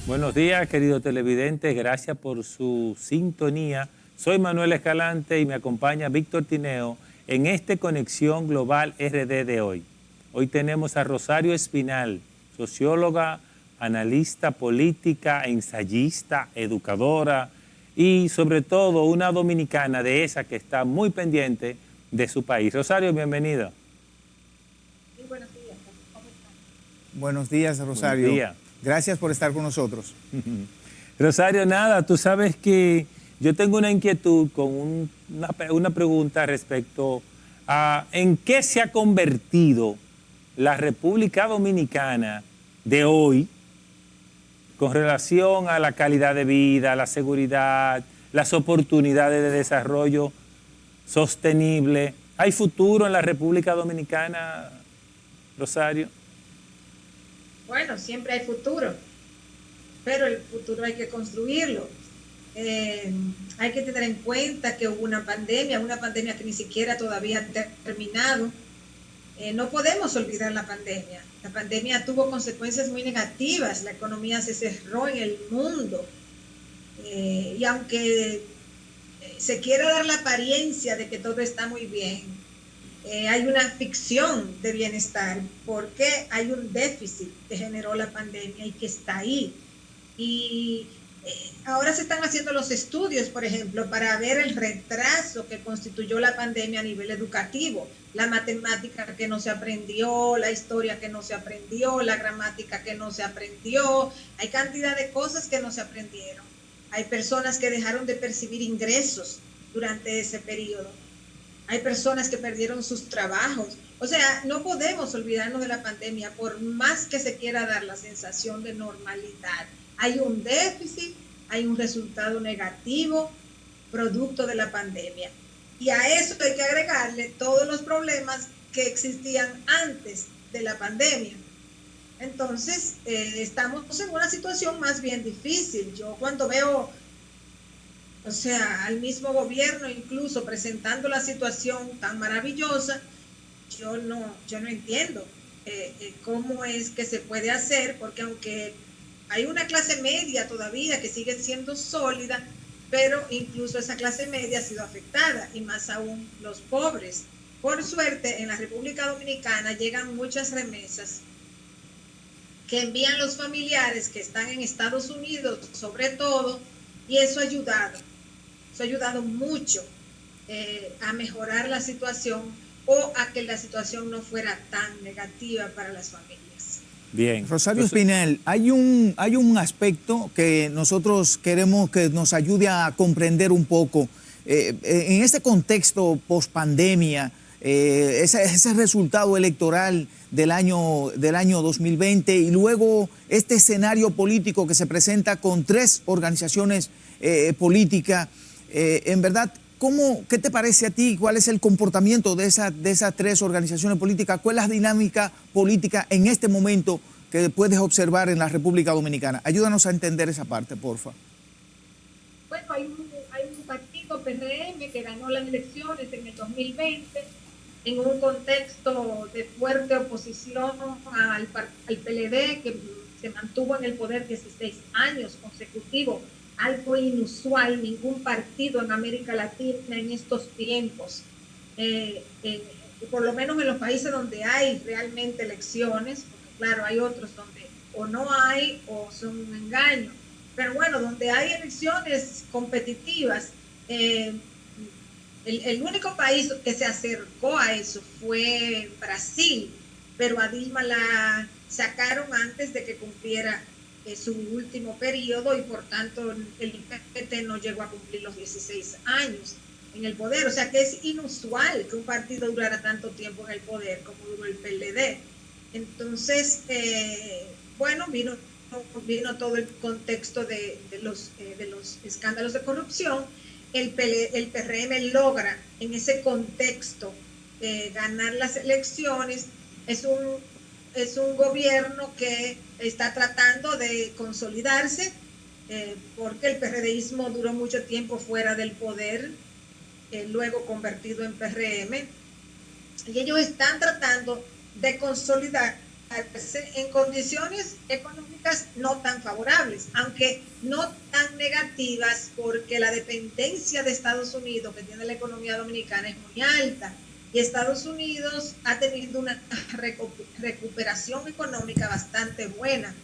Buenos días, queridos televidentes. Gracias por su sintonía. Soy Manuel Escalante y me acompaña Víctor Tineo en este Conexión Global RD de hoy. Hoy tenemos a Rosario Espinal, socióloga, analista política, ensayista, educadora y sobre todo una dominicana de esa que está muy pendiente de su país. Rosario, bienvenida. Sí, buenos días. ¿Cómo están? Buenos días, Rosario. Buenos días. Gracias por estar con nosotros. Rosario, nada, tú sabes que yo tengo una inquietud con una pregunta respecto a en qué se ha convertido la República Dominicana de hoy con relación a la calidad de vida, la seguridad, las oportunidades de desarrollo sostenible. ¿Hay futuro en la República Dominicana, Rosario? Bueno, siempre hay futuro, pero el futuro hay que construirlo. Hay que tener en cuenta que hubo una pandemia que ni siquiera todavía ha terminado. No podemos olvidar la pandemia. La pandemia tuvo consecuencias muy negativas, la economía se cerró en el mundo. Y aunque se quiera dar la apariencia de que todo está muy bien, hay una ficción de bienestar porque hay un déficit que generó la pandemia y que está ahí. Y ahora se están haciendo los estudios, por ejemplo, para ver el retraso que constituyó la pandemia a nivel educativo, la matemática que no se aprendió, la historia que no se aprendió, la gramática que no se aprendió. Hay cantidad de cosas que no se aprendieron. Hay personas que dejaron de percibir ingresos durante ese periodo. Hay personas que perdieron sus trabajos. O sea, no podemos olvidarnos de la pandemia por más que se quiera dar la sensación de normalidad. Hay un déficit, hay un resultado negativo producto de la pandemia. Y a eso hay que agregarle todos los problemas que existían antes de la pandemia. Entonces, estamos en una situación más bien difícil. Yo cuando veo, o sea, al mismo gobierno incluso presentando la situación tan maravillosa, yo no entiendo cómo es que se puede hacer, porque aunque hay una clase media todavía que sigue siendo sólida, pero incluso esa clase media ha sido afectada, y más aún los pobres. Por suerte, en la República Dominicana llegan muchas remesas que envían los familiares que están en Estados Unidos, sobre todo, y eso ha ayudado mucho a mejorar la situación o a que la situación no fuera tan negativa para las familias. Bien. Rosario Espinal, hay un aspecto que nosotros queremos que nos ayude a comprender un poco. En este contexto post-pandemia, ese resultado electoral del año 2020 y luego este escenario político que se presenta con tres organizaciones políticas, en verdad, ¿qué te parece a ti? ¿Cuál es el comportamiento de esas tres organizaciones políticas? ¿Cuál es la dinámica política en este momento que puedes observar en la República Dominicana? Ayúdanos a entender esa parte, porfa. Bueno, hay un partido PRM que ganó las elecciones en el 2020 en un contexto de fuerte oposición al PLD, que se mantuvo en el poder 16 años consecutivos, algo inusual. Ningún partido en América Latina en estos tiempos, por lo menos en los países donde hay realmente elecciones, porque claro, hay otros donde o no hay o son un engaño, pero bueno, donde hay elecciones competitivas, el único país que se acercó a eso fue Brasil, pero a Dilma la sacaron antes de que cumpliera su último periodo y por tanto el PT no llegó a cumplir los 16 años en el poder. O sea que es inusual que un partido durara tanto tiempo en el poder como duró el PLD. Entonces, bueno, vino todo el contexto de los escándalos de corrupción. El PRM logra en ese contexto ganar las elecciones. Es un gobierno que está tratando de consolidarse, porque el PRDismo duró mucho tiempo fuera del poder, luego convertido en PRM, y ellos están tratando de consolidarse en condiciones económicas no tan favorables, aunque no tan negativas, porque la dependencia de Estados Unidos que tiene la economía dominicana es muy alta, y Estados Unidos ha tenido una recuperación económica bastante buena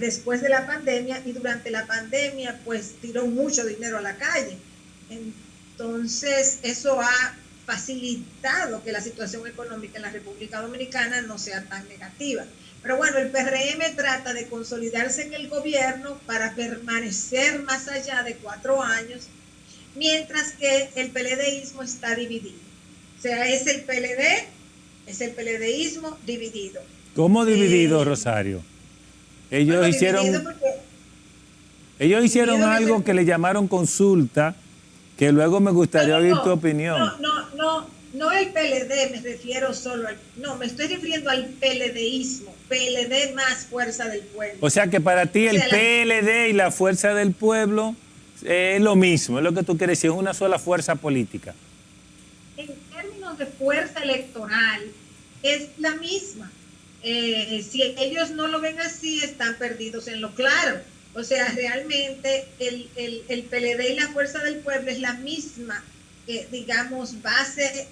después de la pandemia, y durante la pandemia pues tiró mucho dinero a la calle. Entonces eso ha facilitado que la situación económica en la República Dominicana no sea tan negativa. Pero bueno, el PRM trata de consolidarse en el gobierno para permanecer más allá de 4 años, mientras que el PLDismo está dividido. O sea, es el PLDismo dividido. ¿Cómo dividido, Rosario? Ellos bueno, hicieron algo que le llamaron consulta, que luego me gustaría oír tu opinión. No el PLD, me refiero solo al... No, me estoy refiriendo al PLDismo, PLD más Fuerza del Pueblo. O sea que para ti el PLD y la Fuerza del Pueblo es lo mismo, es lo que tú quieres decir, es una sola fuerza política. En términos de fuerza electoral, es la misma. Si ellos no lo ven así, están perdidos en lo claro. O sea, realmente el PLD y la Fuerza del Pueblo es la misma, digamos, base,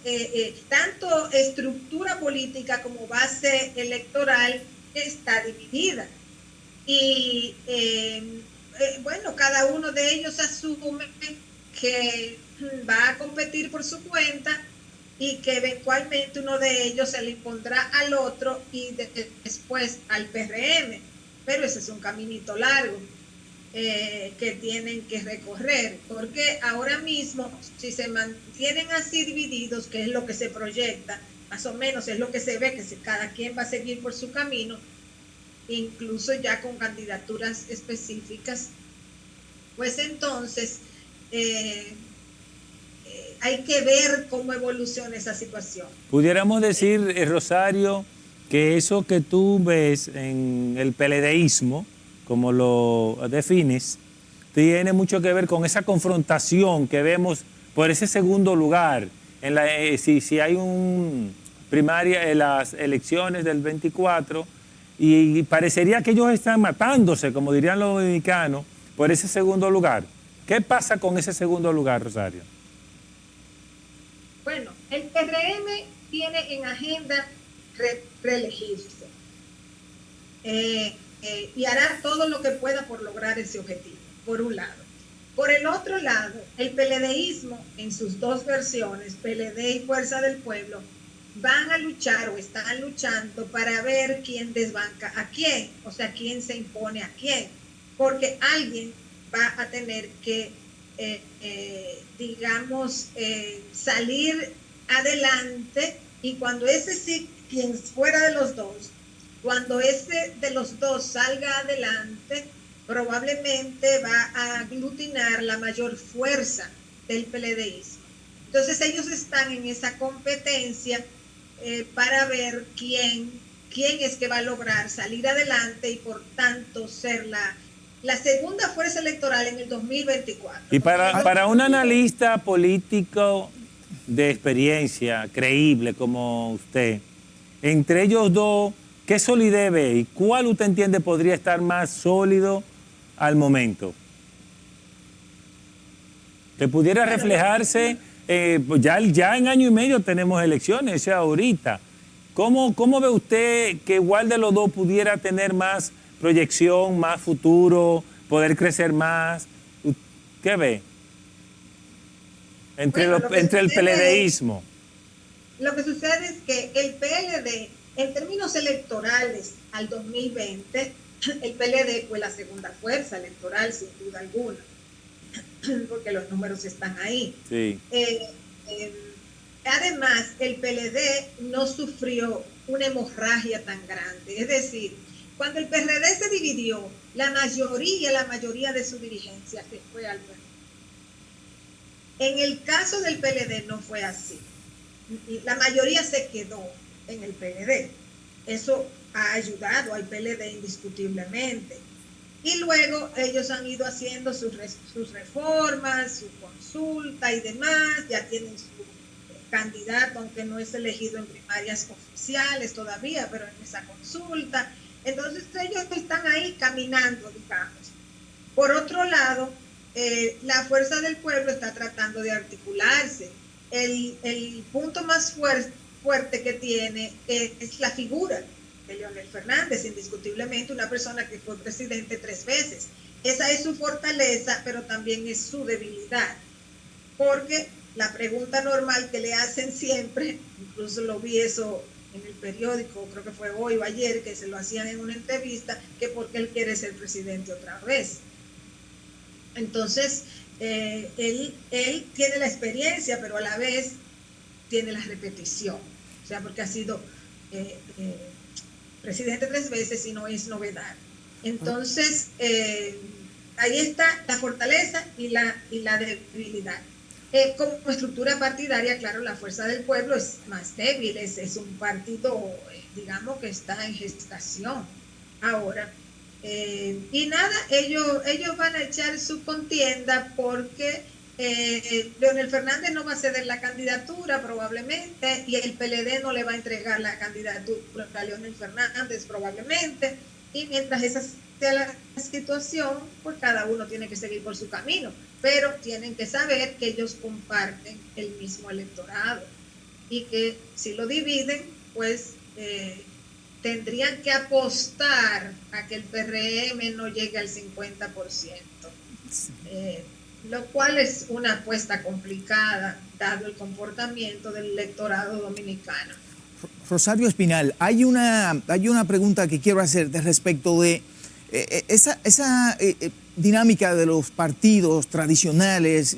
tanto estructura política como base electoral está dividida. Y bueno, cada uno de ellos asume que va a competir por su cuenta y que eventualmente uno de ellos se le impondrá al otro y después al PRM. Pero ese es un caminito largo que tienen que recorrer, porque ahora mismo, si se mantienen así divididos, que es lo que se proyecta, más o menos es lo que se ve, que cada quien va a seguir por su camino, incluso ya con candidaturas específicas, pues entonces hay que ver cómo evoluciona esa situación. Pudiéramos decir, Rosario, que eso que tú ves en el PLDismo, como lo defines, tiene mucho que ver con esa confrontación que vemos por ese segundo lugar. Si hay un primaria en las elecciones del 24, y parecería que ellos están matándose, como dirían los dominicanos, por ese segundo lugar. ¿Qué pasa con ese segundo lugar, Rosario? Bueno, el PRM tiene en agenda reelegirse y hará todo lo que pueda por lograr ese objetivo, por un lado. Por el otro lado, el PLDismo, en sus dos versiones, PLD y Fuerza del Pueblo, van a luchar o están luchando para ver quién desbanca a quién, o sea, quién se impone a quién, porque alguien va a tener que digamos, salir adelante, y cuando ese sí, quien fuera de los dos, cuando ese de los dos salga adelante, probablemente va a aglutinar la mayor fuerza del PLDismo. Entonces ellos están en esa competencia para ver quién es que va a lograr salir adelante y por tanto ser la segunda fuerza electoral en el 2024. Y para un analista político de experiencia, creíble como usted, entre ellos dos, ¿qué solidez ve y cuál usted entiende podría estar más sólido al momento? Que pudiera reflejarse, ya en año y medio tenemos elecciones, o sea, ahorita. ¿Cómo ve usted que igual de los dos pudiera tener más proyección, más futuro, poder crecer más? ¿Qué ve? Entre el PLDismo. Lo que sucede es que el PLD, en términos electorales al 2020, el PLD fue la segunda fuerza electoral, sin duda alguna, porque los números están ahí. Sí. Además, el PLD no sufrió una hemorragia tan grande. Es decir, cuando el PRD se dividió, la mayoría de su dirigencia se fue al PRD. En el caso del PLD no fue así. La mayoría se quedó en el PLD. Eso ha ayudado al PLD indiscutiblemente. Y luego ellos han ido haciendo sus reformas, su consulta y demás, ya tienen candidato, aunque no es elegido en primarias oficiales todavía, pero en esa consulta. Entonces ellos están ahí caminando, digamos. Por otro lado, la Fuerza del Pueblo está tratando de articularse. El punto más fuerte que tiene es la figura de Leonel Fernández, indiscutiblemente una persona que fue presidente 3 veces. Esa es su fortaleza, pero también es su debilidad, porque la pregunta normal que le hacen siempre, incluso lo vi eso en el periódico, creo que fue hoy o ayer, que se lo hacían en una entrevista, que porque él quiere ser presidente otra vez. Entonces, él tiene la experiencia, pero a la vez tiene la repetición. O sea, porque ha sido presidente 3 veces y no es novedad. Entonces, ahí está la fortaleza y la debilidad. Como estructura partidaria, claro, la Fuerza del Pueblo es más débil, es un partido, digamos, que está en gestación ahora. Y nada, ellos van a echar su contienda porque Leonel Fernández no va a ceder la candidatura probablemente y el PLD no le va a entregar la candidatura a Leonel Fernández probablemente, y mientras esa sea la situación, pues cada uno tiene que seguir por su camino, pero tienen que saber que ellos comparten el mismo electorado y que si lo dividen, pues tendrían que apostar a que el PRM no llegue al 50%, lo cual es una apuesta complicada dado el comportamiento del electorado dominicano. Rosario Espinal, hay una pregunta que quiero hacer respecto de esa dinámica de los partidos tradicionales.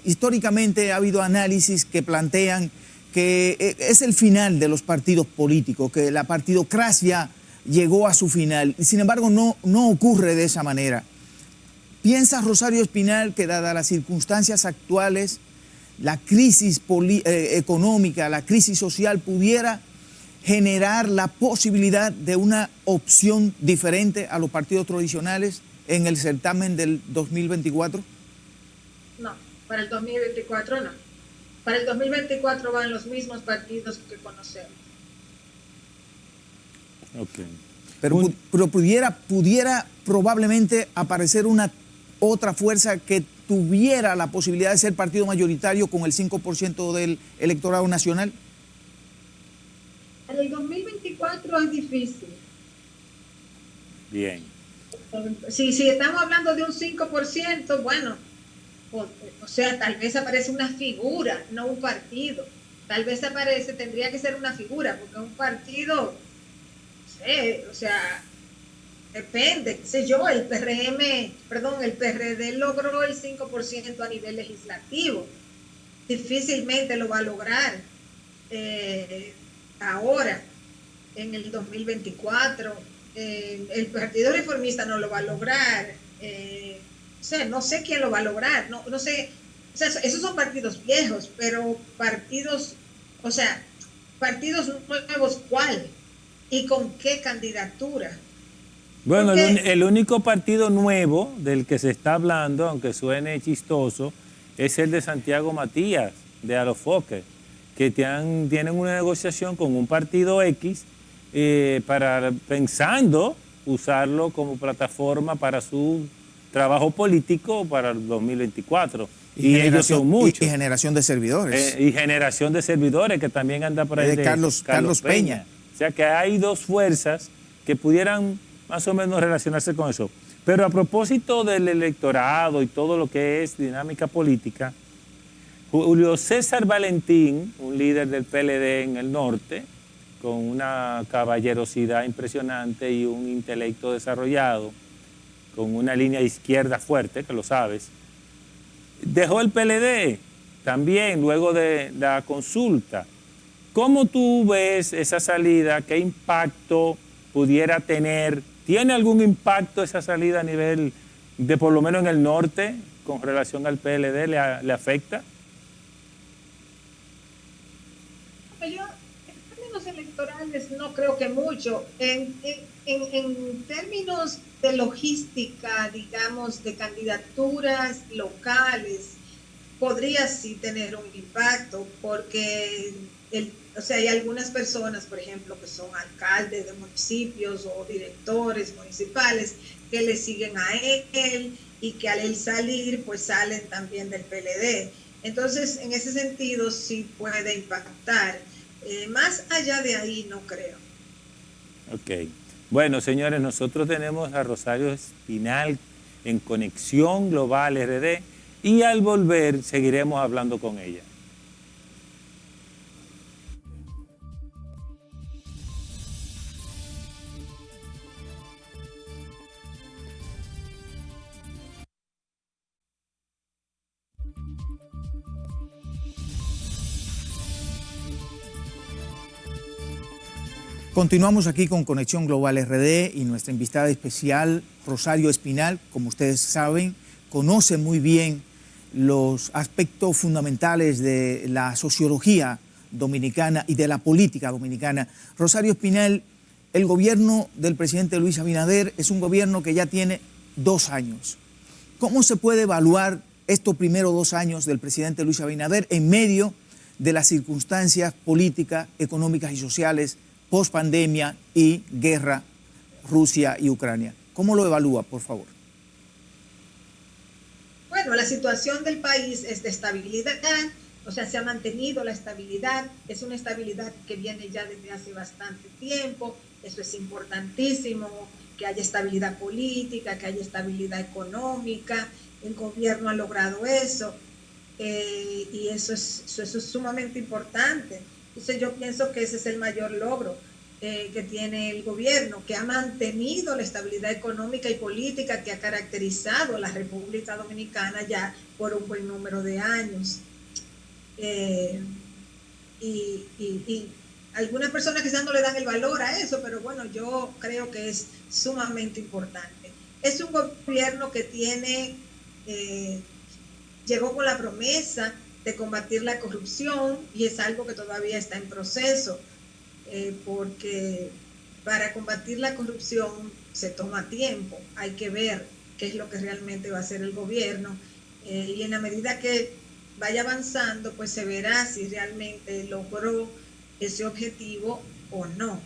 Históricamente ha habido análisis que plantean que es el final de los partidos políticos, que la partidocracia llegó a su final. Sin embargo, no ocurre de esa manera. ¿Piensa Rosario Espinal que dadas las circunstancias actuales, la crisis económica, la crisis social pudiera generar la posibilidad de una opción diferente a los partidos tradicionales en el certamen del 2024? No, para el 2024 no. Para el 2024 van los mismos partidos que conocemos. Okay. Pero pudiera probablemente aparecer una otra fuerza que tuviera la posibilidad de ser partido mayoritario con el 5% del electorado nacional. En el 2024 es difícil. Bien. Si estamos hablando de un 5%, bueno, o sea, tal vez aparece una figura, no un partido. Tal vez tendría que ser una figura, porque un partido, no sé, o sea, depende, qué sé yo, el PRD logró el 5% a nivel legislativo. Difícilmente lo va a lograr ahora, en el 2024. El Partido Reformista no lo va a lograr. O sea, no sé quién lo va a lograr. No sé. O sea, esos son partidos viejos, pero partidos nuevos, ¿cuál? ¿Y con qué candidatura? Bueno, el único partido nuevo del que se está hablando, aunque suene chistoso, es el de Santiago Matías, de Alofoque, que tienen una negociación con un partido X pensando usarlo como plataforma para su trabajo político para el 2024. Y ellos son muchos. Y generación de servidores. Y generación de servidores, que también anda por ahí. De Carlos Peña. O sea que hay dos fuerzas que pudieran más o menos relacionarse con eso. Pero a propósito del electorado y todo lo que es dinámica política, Julio César Valentín, un líder del PLD en el norte, con una caballerosidad impresionante y un intelecto desarrollado, con una línea izquierda fuerte, que lo sabes, dejó el PLD también luego de la consulta. ¿Cómo tú ves esa salida? ¿Qué impacto pudiera tener? ¿Tiene algún impacto esa salida a nivel de, por lo menos en el norte, con relación al PLD? ¿Le afecta? Yo, en términos electorales, no creo que mucho. En términos de logística, digamos, de candidaturas locales, podría sí tener un impacto porque o sea, hay algunas personas, por ejemplo, que son alcaldes de municipios o directores municipales que le siguen a él y que al él salir, pues salen también del PLD. Entonces, en ese sentido, sí puede impactar. Más allá de ahí, no creo. Ok. Bueno, señores, nosotros tenemos a Rosario Espinal en Conexión Global RD y al volver seguiremos hablando con ella. Continuamos aquí con Conexión Global RD y nuestra invitada especial, Rosario Espinal, como ustedes saben, conoce muy bien los aspectos fundamentales de la sociología dominicana y de la política dominicana. Rosario Espinal, el gobierno del presidente Luis Abinader es un gobierno que ya tiene 2 años. ¿Cómo se puede evaluar estos primeros 2 años del presidente Luis Abinader en medio de las circunstancias políticas, económicas y sociales post pandemia y guerra Rusia y Ucrania? ¿Cómo lo evalúa, por favor? Bueno, la situación del país es de estabilidad, o sea, se ha mantenido la estabilidad, es una estabilidad que viene ya desde hace bastante tiempo, eso es importantísimo, que haya estabilidad política, que haya estabilidad económica, el gobierno ha logrado eso, y eso es sumamente importante. Entonces yo pienso que ese es el mayor logro que tiene el gobierno, que ha mantenido la estabilidad económica y política que ha caracterizado a la República Dominicana ya por un buen número de años. Y algunas personas quizás no le dan el valor a eso, pero bueno, yo creo que es sumamente importante. Es un gobierno que llegó con la promesa de combatir la corrupción y es algo que todavía está en proceso, porque para combatir la corrupción se toma tiempo, hay que ver qué es lo que realmente va a hacer el gobierno, y en la medida que vaya avanzando, pues se verá si realmente logró ese objetivo o no,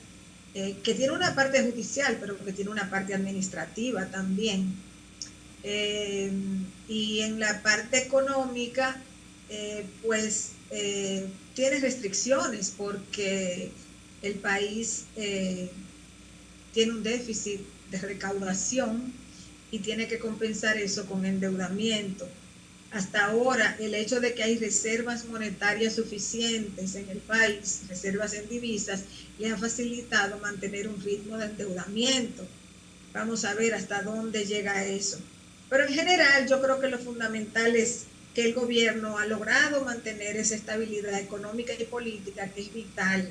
que tiene una parte judicial, pero que tiene una parte administrativa también. Y en la parte económica, pues tiene restricciones porque el país tiene un déficit de recaudación y tiene que compensar eso con endeudamiento. Hasta ahora, el hecho de que hay reservas monetarias suficientes en el país, reservas en divisas, le ha facilitado mantener un ritmo de endeudamiento. Vamos a ver hasta dónde llega eso. Pero en general yo creo que lo fundamental es que el gobierno ha logrado mantener esa estabilidad económica y política que es vital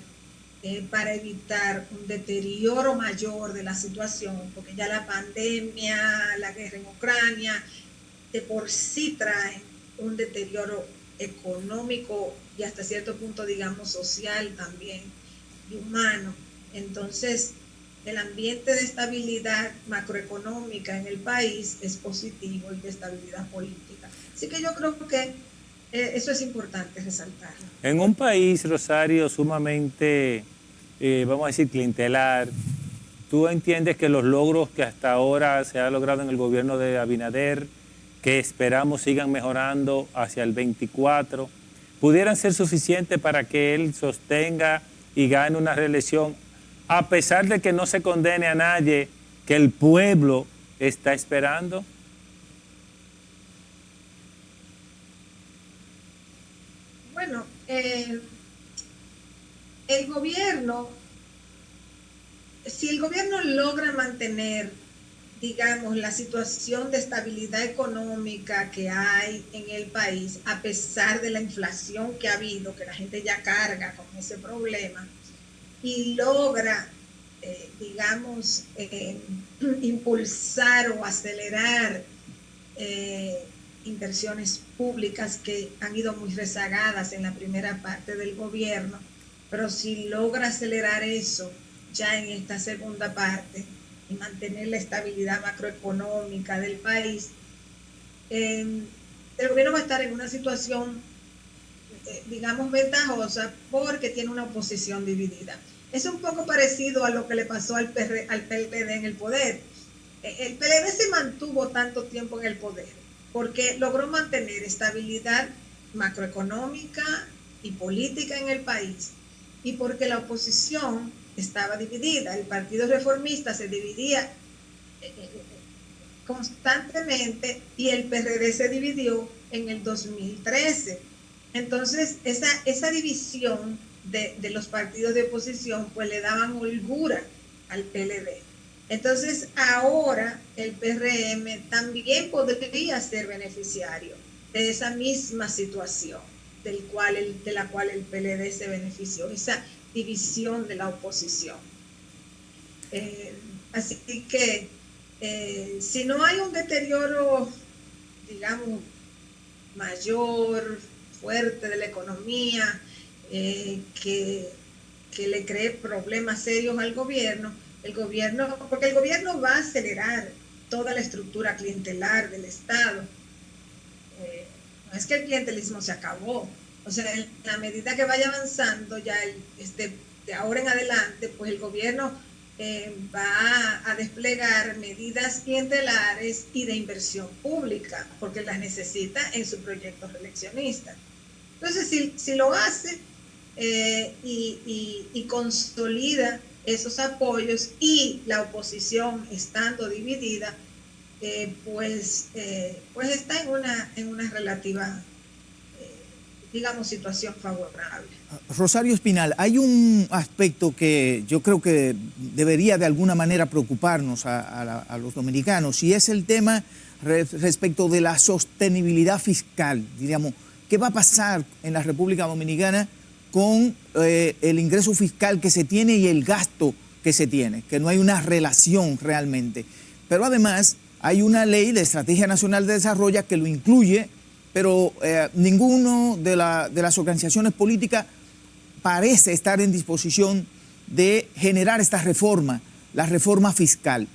para evitar un deterioro mayor de la situación, porque ya la pandemia, la guerra en Ucrania, de por sí trae un deterioro económico y hasta cierto punto, digamos, social también y humano. Entonces, el ambiente de estabilidad macroeconómica en el país es positivo y de estabilidad política. Así que yo creo que eso es importante resaltarlo. En un país, Rosario, sumamente, vamos a decir, clientelar, ¿tú entiendes que los logros que hasta ahora se ha logrado en el gobierno de Abinader, que esperamos sigan mejorando hacia el 24, pudieran ser suficientes para que él sostenga y gane una reelección, a pesar de que no se condene a nadie, que el pueblo está esperando? Bueno, el gobierno, si el gobierno logra mantener, digamos, la situación de estabilidad económica que hay en el país, a pesar de la inflación que ha habido, que la gente ya carga con ese problema, y logra, digamos, impulsar o acelerar inversiones públicas que han ido muy rezagadas en la primera parte del gobierno, pero si logra acelerar eso ya en esta segunda parte y mantener la estabilidad macroeconómica del país, el gobierno va a estar en una situación, digamos, ventajosa porque tiene una oposición dividida. Es un poco parecido a lo que le pasó al PLD en el poder. El PLD se mantuvo tanto tiempo en el poder porque logró mantener estabilidad macroeconómica y política en el país, y porque la oposición estaba dividida. El Partido Reformista se dividía constantemente y el PRD se dividió en el 2013. Entonces, esa división de los partidos de oposición pues le daban holgura al PLD. Entonces, ahora el PRM también podría ser beneficiario de esa misma situación de la cual el PLD se benefició, esa división de la oposición. Así que si no hay un deterioro, digamos, mayor, fuerte de la economía, que le cree problemas serios al gobierno, porque el gobierno va a acelerar toda la estructura clientelar del Estado. No es que el clientelismo se acabó, o sea, en la medida que vaya avanzando ya de ahora en adelante, pues el gobierno va a desplegar medidas clientelares y de inversión pública, porque las necesita en su proyecto reeleccionista. Entonces, si lo hace y consolida esos apoyos y la oposición estando dividida, pues está en una relativa, digamos, situación favorable. Rosario Espinal, hay un aspecto que yo creo que debería de alguna manera preocuparnos a los dominicanos, y es el tema respecto de la sostenibilidad fiscal. Diríamos, ¿qué va a pasar en la República Dominicana con el ingreso fiscal que se tiene y el gasto que se tiene? Que no hay una relación realmente. Pero además hay una ley de Estrategia Nacional de Desarrollo que lo incluye, pero ninguno de las organizaciones políticas parece estar en disposición de generar esta reforma, la reforma fiscal,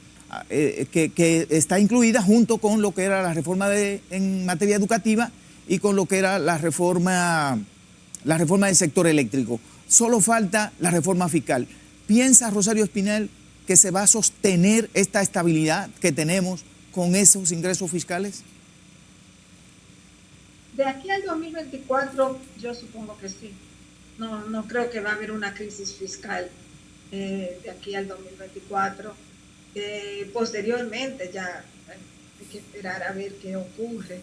que está incluida junto con lo que era la reforma en materia educativa y con lo que era la reforma del sector eléctrico. Solo falta la reforma fiscal. ¿Piensa Rosario Espinal que se va a sostener esta estabilidad que tenemos con esos ingresos fiscales? De aquí al 2024, yo supongo que sí. No creo que va a haber una crisis fiscal de aquí al 2024. Posteriormente ya hay que esperar a ver qué ocurre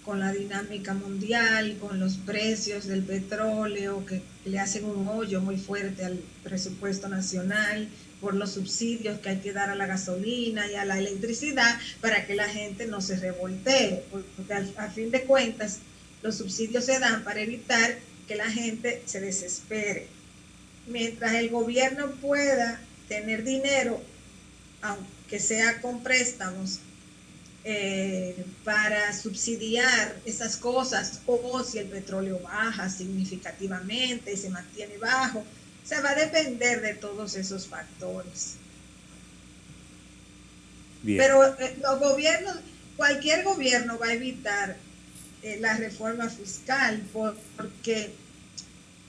con la dinámica mundial, con los precios del petróleo que le hacen un hoyo muy fuerte al presupuesto nacional, por los subsidios que hay que dar a la gasolina y a la electricidad para que la gente no se revoltee, porque a fin de cuentas los subsidios se dan para evitar que la gente se desespere. Mientras el gobierno pueda tener dinero, aunque sea con préstamos, para subsidiar esas cosas, o si el petróleo baja significativamente y se mantiene bajo, se va a depender de todos esos factores. Bien. Pero los gobiernos, cualquier gobierno va a evitar la reforma fiscal porque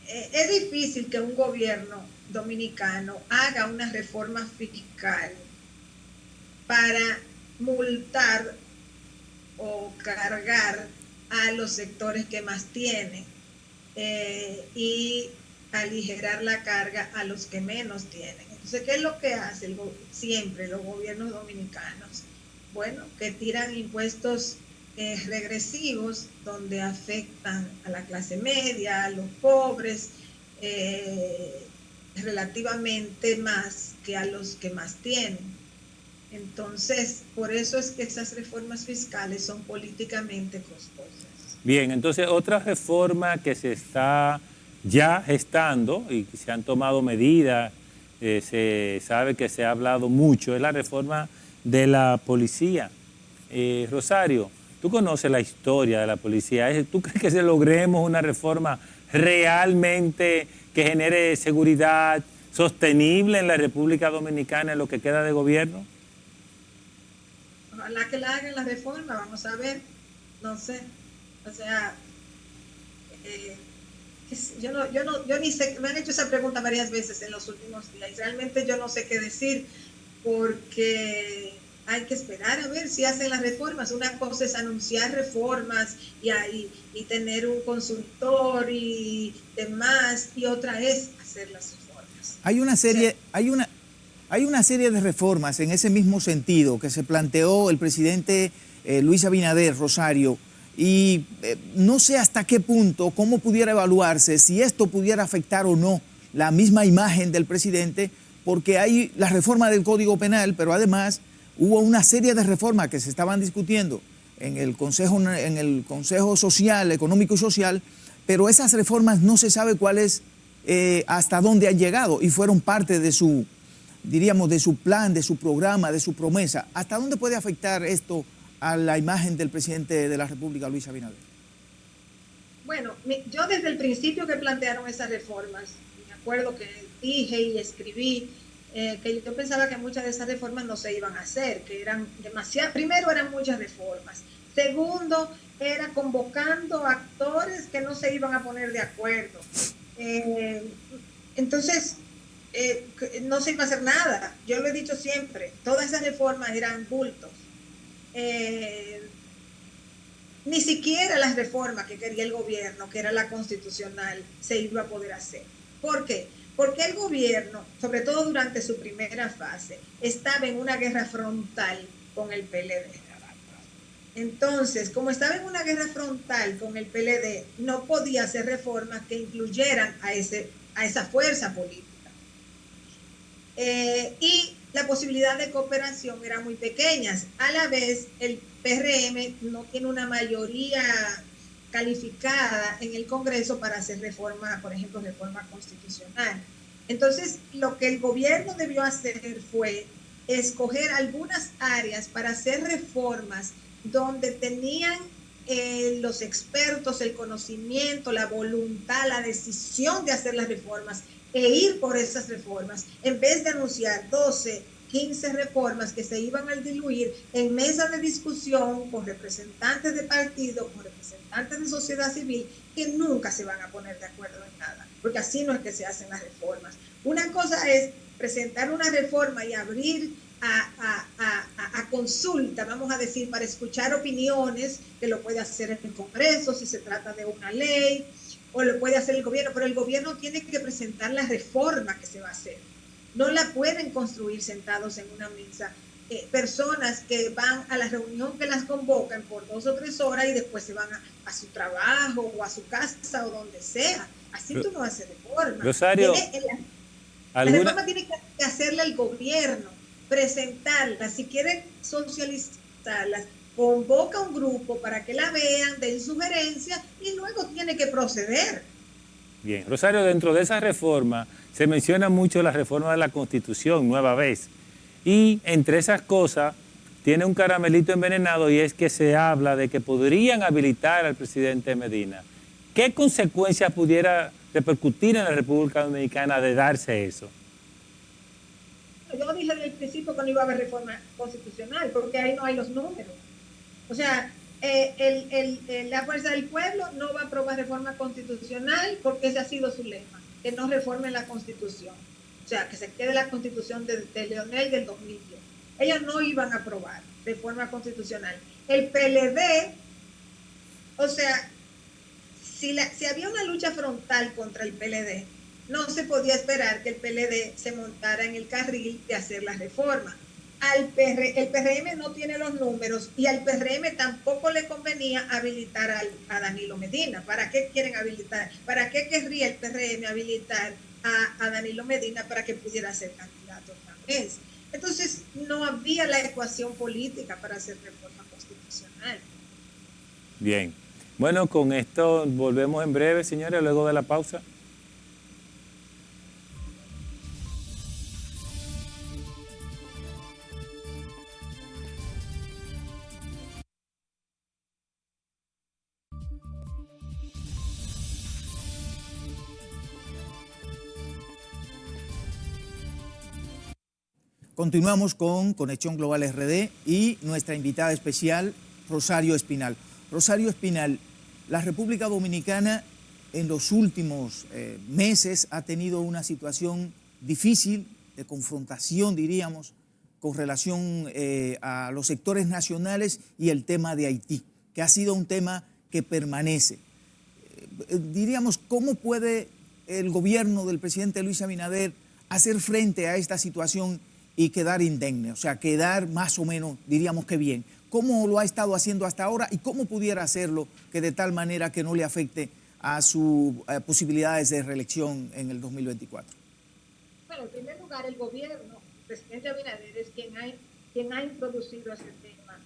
es difícil que un gobierno dominicano haga una reforma fiscal para multar o cargar a los sectores que más tienen y aligerar la carga a los que menos tienen. Entonces, ¿qué es lo que hace siempre los gobiernos dominicanos? Bueno, que tiran impuestos regresivos donde afectan a la clase media, a los pobres, relativamente más que a los que más tienen. Entonces, por eso es que esas reformas fiscales son políticamente costosas. Bien, entonces otra reforma que se está ya gestando y que se han tomado medidas, se sabe que se ha hablado mucho, es la reforma de la policía. Rosario, tú conoces la historia de la policía. ¿Tú crees que se logremos una reforma realmente que genere seguridad sostenible en la República Dominicana en lo que queda de gobierno? Ojalá que la hagan la reforma, vamos a ver, no sé. O sea, yo ni sé, me han hecho esa pregunta varias veces en los últimos días y realmente yo no sé qué decir porque hay que esperar a ver si hacen las reformas. Una cosa es anunciar reformas y tener un consultor y demás, y otra es hacer las reformas. Hay una serie de reformas en ese mismo sentido que se planteó el presidente Luis Abinader, Rosario, y no sé hasta qué punto, cómo pudiera evaluarse, si esto pudiera afectar o no la misma imagen del presidente, porque hay la reforma del Código Penal, pero además hubo una serie de reformas que se estaban discutiendo en el Consejo Social, Económico y Social, pero esas reformas no se sabe cuáles, hasta dónde han llegado y fueron parte de su, diríamos, de su plan, de su programa, de su promesa. ¿Hasta dónde puede afectar esto a la imagen del presidente de la República, Luis Abinader? Bueno, yo desde el principio que plantearon esas reformas, me acuerdo que dije y escribí que yo pensaba que muchas de esas reformas no se iban a hacer, que eran demasiadas. Primero, eran muchas reformas. Segundo, era convocando actores que no se iban a poner de acuerdo. Entonces, no se iba a hacer nada. Yo lo he dicho siempre, todas esas reformas eran bultos. Ni siquiera las reformas que quería el gobierno, que era la constitucional, se iba a poder hacer. ¿Por qué? Porque el gobierno, sobre todo durante su primera fase, estaba en una guerra frontal con el PLD. Entonces, como estaba en una guerra frontal con el PLD, no podía hacer reformas que incluyeran a esa fuerza política. Y la posibilidad de cooperación era muy pequeña. A la vez, el PRM no tiene una mayoría calificada en el Congreso para hacer reforma, por ejemplo, reforma constitucional. Entonces, lo que el gobierno debió hacer fue escoger algunas áreas para hacer reformas donde tenían los expertos, el conocimiento, la voluntad, la decisión de hacer las reformas e ir por esas reformas, en vez de anunciar 12, 15 reformas que se iban a diluir en mesas de discusión con representantes de partidos, con representantes de sociedad civil, que nunca se van a poner de acuerdo en nada, porque así no es que se hacen las reformas. Una cosa es presentar una reforma y abrir a consulta, vamos a decir, para escuchar opiniones, que lo puede hacer en el Congreso si se trata de una ley, o lo puede hacer el gobierno, pero el gobierno tiene que presentar la reforma que se va a hacer. No la pueden construir sentados en una mesa personas que van a la reunión que las convocan por 2 o 3 horas y después se van a su trabajo o a su casa o donde sea. Así tú no haces reforma. Rosario, la reforma tiene que hacerla el gobierno, presentarla. Si quieren socializarlas, convoca un grupo para que la vean, den sugerencias y luego tiene que proceder. Bien, Rosario, dentro de esa reforma se menciona mucho la reforma de la Constitución, nueva vez. Y entre esas cosas tiene un caramelito envenenado y es que se habla de que podrían habilitar al presidente Medina. ¿Qué consecuencias pudiera repercutir en la República Dominicana de darse eso? Yo dije desde el principio que no iba a haber reforma constitucional porque ahí no hay los números. O sea, la Fuerza del Pueblo no va a aprobar reforma constitucional porque ese ha sido su lema, que no reformen la Constitución. O sea, que se quede la Constitución de Leonel del 2010. Ellos no iban a aprobar reforma constitucional. El PLD, o sea, si había una lucha frontal contra el PLD, no se podía esperar que el PLD se montara en el carril de hacer la reforma. El PRM no tiene los números y al PRM tampoco le convenía habilitar a Danilo Medina. ¿Para qué quieren habilitar? ¿Para qué querría el PRM habilitar a Danilo Medina para que pudiera ser candidato otra vez? Entonces, no había la ecuación política para hacer reforma constitucional. Bien. Bueno, con esto volvemos en breve, señores, luego de la pausa. Continuamos con Conexión Global RD y nuestra invitada especial, Rosario Espinal. Rosario Espinal, la República Dominicana en los últimos meses ha tenido una situación difícil de confrontación, diríamos, con relación a los sectores nacionales y el tema de Haití, que ha sido un tema que permanece. Diríamos, ¿cómo puede el gobierno del presidente Luis Abinader hacer frente a esta situación y quedar indemne? O sea, quedar más o menos, diríamos que bien. ¿Cómo lo ha estado haciendo hasta ahora y cómo pudiera hacerlo que de tal manera que no le afecte a sus posibilidades de reelección en el 2024? Bueno, en primer lugar, el gobierno, el presidente Abinader es quien ha introducido ese tema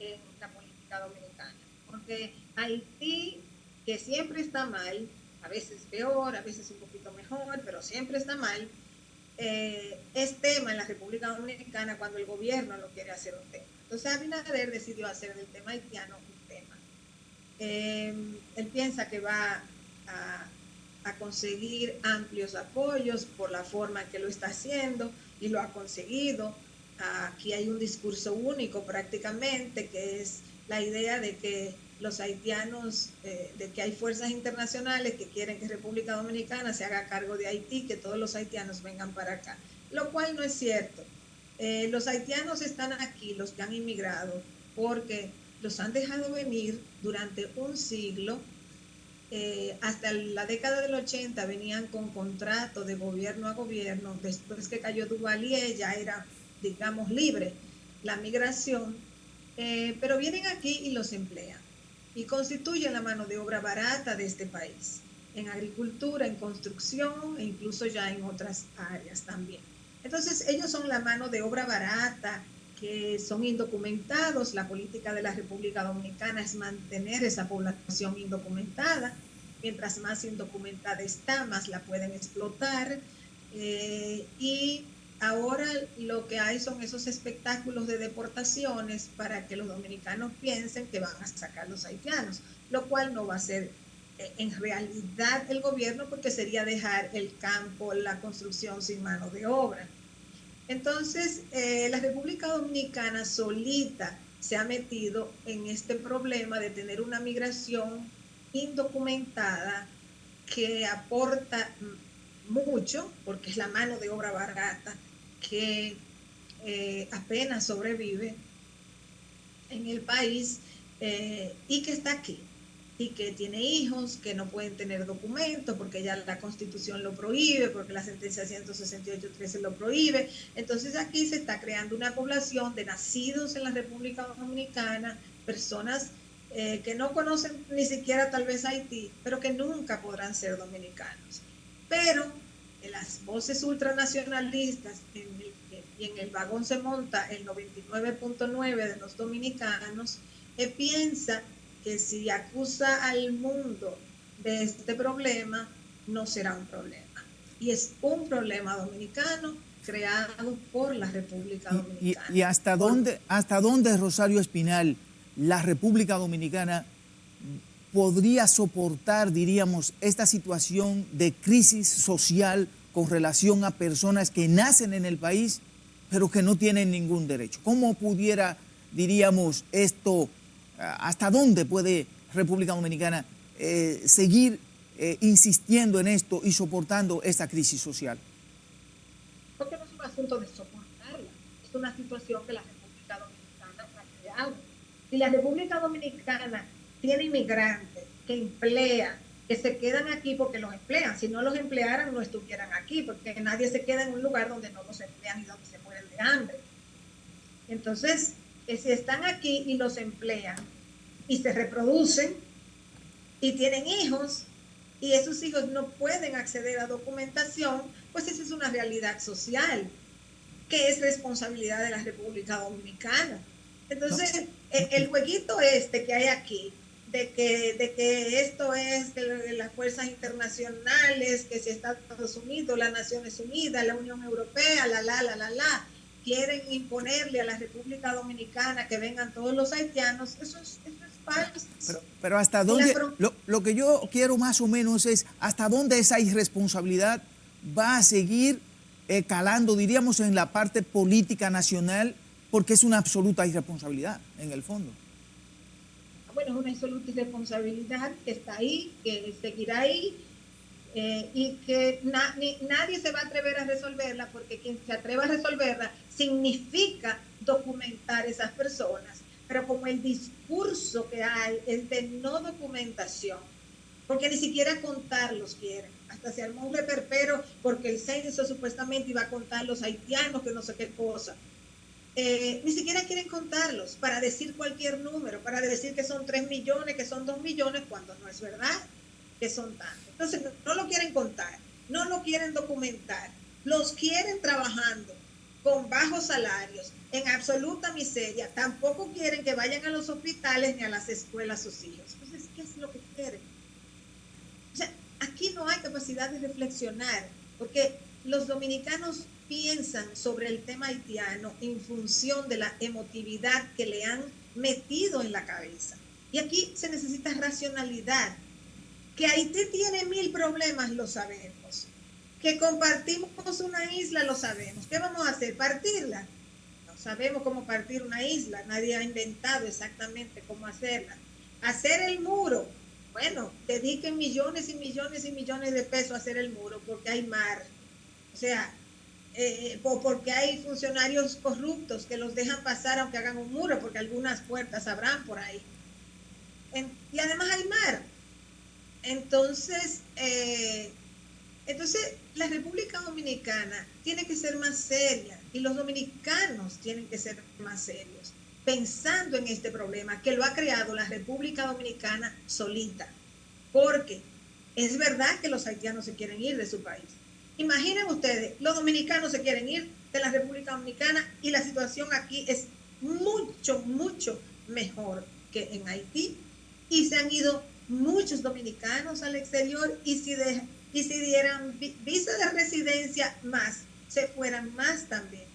en la política dominicana. Porque Haití, que siempre está mal, a veces peor, a veces un poquito mejor, pero siempre está mal, es tema en la República Dominicana cuando el gobierno lo quiere hacer un tema. Entonces Abinader decidió hacer del tema haitiano un tema. Él piensa que va a conseguir amplios apoyos por la forma en que lo está haciendo y lo ha conseguido. Aquí hay un discurso único prácticamente, que es la idea de que los haitianos, de que hay fuerzas internacionales que quieren que República Dominicana se haga cargo de Haití, que todos los haitianos vengan para acá, lo cual no es cierto. Los haitianos están aquí, los que han inmigrado, porque los han dejado venir durante un siglo. Hasta la década del 80 venían con contrato de gobierno a gobierno. Después que cayó Duvalier ya era, digamos, libre la migración, pero vienen aquí y los emplean y constituyen la mano de obra barata de este país, en agricultura, en construcción e incluso ya en otras áreas también. Entonces ellos son la mano de obra barata, que son indocumentados. La política de la República Dominicana es mantener esa población indocumentada. Mientras más indocumentada está, más la pueden explotar. Y ahora lo que hay son esos espectáculos de deportaciones para que los dominicanos piensen que van a sacar a los haitianos, lo cual no va a ser en realidad el gobierno, porque sería dejar el campo, la construcción sin mano de obra. Entonces, la República Dominicana solita se ha metido en este problema de tener una migración indocumentada que aporta mucho, porque es la mano de obra barata que apenas sobrevive en el país y que está aquí, y que tiene hijos que no pueden tener documentos porque ya la Constitución lo prohíbe, porque la sentencia 168.13 lo prohíbe. Entonces aquí se está creando una población de nacidos en la República Dominicana, personas que no conocen ni siquiera tal vez Haití, pero que nunca podrán ser dominicanos. Pero las voces ultranacionalistas, y en el vagón se monta el 99.9 de los dominicanos, piensa que si acusa al mundo de este problema, no será un problema. Y es un problema dominicano creado por la República Dominicana. ¿Y hasta dónde, Rosario Espinal, la República Dominicana podría soportar, diríamos, esta situación de crisis social con relación a personas que nacen en el país, pero que no tienen ningún derecho? ¿Cómo pudiera, diríamos, esto... ¿Hasta dónde puede República Dominicana seguir insistiendo en esto y soportando esta crisis social? Porque no es un asunto de soportarla, es una situación que la República Dominicana ha creado. Si la República Dominicana tiene inmigrantes que emplean, que se quedan aquí porque los emplean, si no los emplearan no estuvieran aquí, porque nadie se queda en un lugar donde no los emplean y donde se mueren de hambre. Entonces, que si están aquí y los emplean y se reproducen y tienen hijos y esos hijos no pueden acceder a documentación, pues esa es una realidad social que es responsabilidad de la República Dominicana. Entonces, el jueguito que hay aquí, de que esto es de las fuerzas internacionales, que si Estados Unidos, las Naciones Unidas, la Unión Europea, quieren imponerle a la República Dominicana que vengan todos los haitianos, eso es falso. Pero hasta dónde, lo que yo quiero más o menos es hasta dónde esa irresponsabilidad va a seguir calando, diríamos, en la parte política nacional, porque es una absoluta irresponsabilidad en el fondo. bueno, es una absoluta irresponsabilidad que está ahí, que seguirá ahí, y que nadie se va a atrever a resolverla, porque quien se atreva a resolverla significa documentar esas personas. Pero como el discurso que hay es de no documentación, porque ni siquiera contarlos quieren. Hasta se armó un reperpero porque el censo supuestamente iba a contar los haitianos, que no sé qué cosa. Ni siquiera quieren contarlos para decir cualquier número, para decir que son 3 millones, que son 2 millones, cuando no es verdad que son tantos. Entonces no lo quieren contar, no lo quieren documentar, los quieren trabajando con bajos salarios, en absoluta miseria, tampoco quieren que vayan a los hospitales ni a las escuelas sus hijos. Entonces, ¿qué es lo que quieren? O sea, aquí no hay capacidad de reflexionar, porque los dominicanos piensan sobre el tema haitiano en función de la emotividad que le han metido en la cabeza. Y aquí se necesita racionalidad. Que Haití tiene 1000 problemas, lo sabemos. Que compartimos una isla, lo sabemos. ¿Qué vamos a hacer? ¿Partirla? No sabemos cómo partir una isla. Nadie ha inventado exactamente cómo hacerla. Hacer el muro. Bueno, dediquen millones y millones y millones de pesos a hacer el muro porque hay mar. O sea, porque hay funcionarios corruptos que los dejan pasar aunque hagan un muro, porque algunas puertas habrán por ahí. Y además hay mar. Entonces, la República Dominicana tiene que ser más seria y los dominicanos tienen que ser más serios, pensando en este problema que lo ha creado la República Dominicana solita. Porque es verdad que los haitianos se quieren ir de su país. Imaginen ustedes, los dominicanos se quieren ir de la República Dominicana y la situación aquí es mucho, mucho mejor que en Haití. Y se han ido muchos dominicanos al exterior y si dieran visa de residencia más, se fueran más también.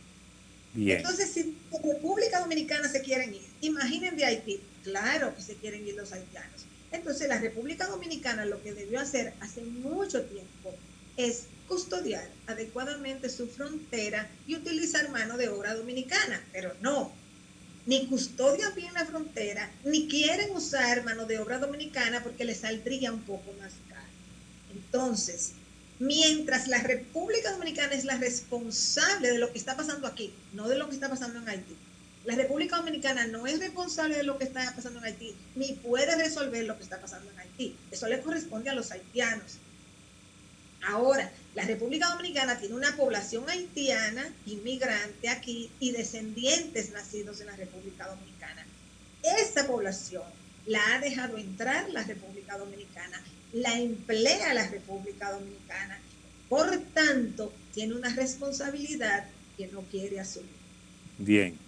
Bien. Entonces, si la República Dominicana se quieren ir, imaginen de Haití, claro que se quieren ir los haitianos. Entonces, la República Dominicana lo que debió hacer hace mucho tiempo es custodiar adecuadamente su frontera y utilizar mano de obra dominicana, pero no. Ni custodian bien la frontera, ni quieren usar mano de obra dominicana porque les saldría un poco más caro. Entonces, mientras la República Dominicana es la responsable de lo que está pasando aquí, no de lo que está pasando en Haití. La República Dominicana no es responsable de lo que está pasando en Haití, ni puede resolver lo que está pasando en Haití. Eso le corresponde a los haitianos. Ahora, la República Dominicana tiene una población haitiana, inmigrante aquí, y descendientes nacidos en la República Dominicana. Esa población la ha dejado entrar la República Dominicana, la emplea la República Dominicana. Por tanto, tiene una responsabilidad que no quiere asumir. Bien.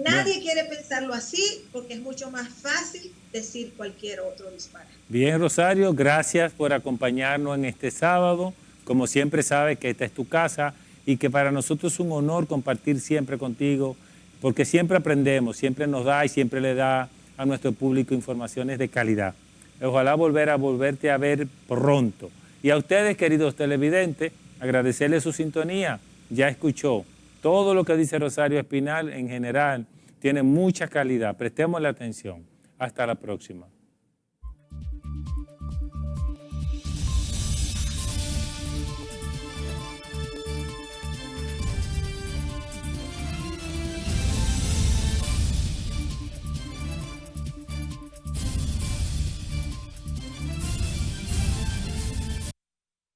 Nadie quiere pensarlo así porque es mucho más fácil decir cualquier otro disparate. Bien, Rosario, gracias por acompañarnos en este sábado. Como siempre sabes que esta es tu casa y que para nosotros es un honor compartir siempre contigo porque siempre aprendemos, siempre nos da y siempre le da a nuestro público informaciones de calidad. Ojalá volverte a ver pronto. Y a ustedes, queridos televidentes, agradecerles su sintonía. Ya escuchó. Todo lo que dice Rosario Espinal en general tiene mucha calidad. Prestémosle atención. Hasta la próxima.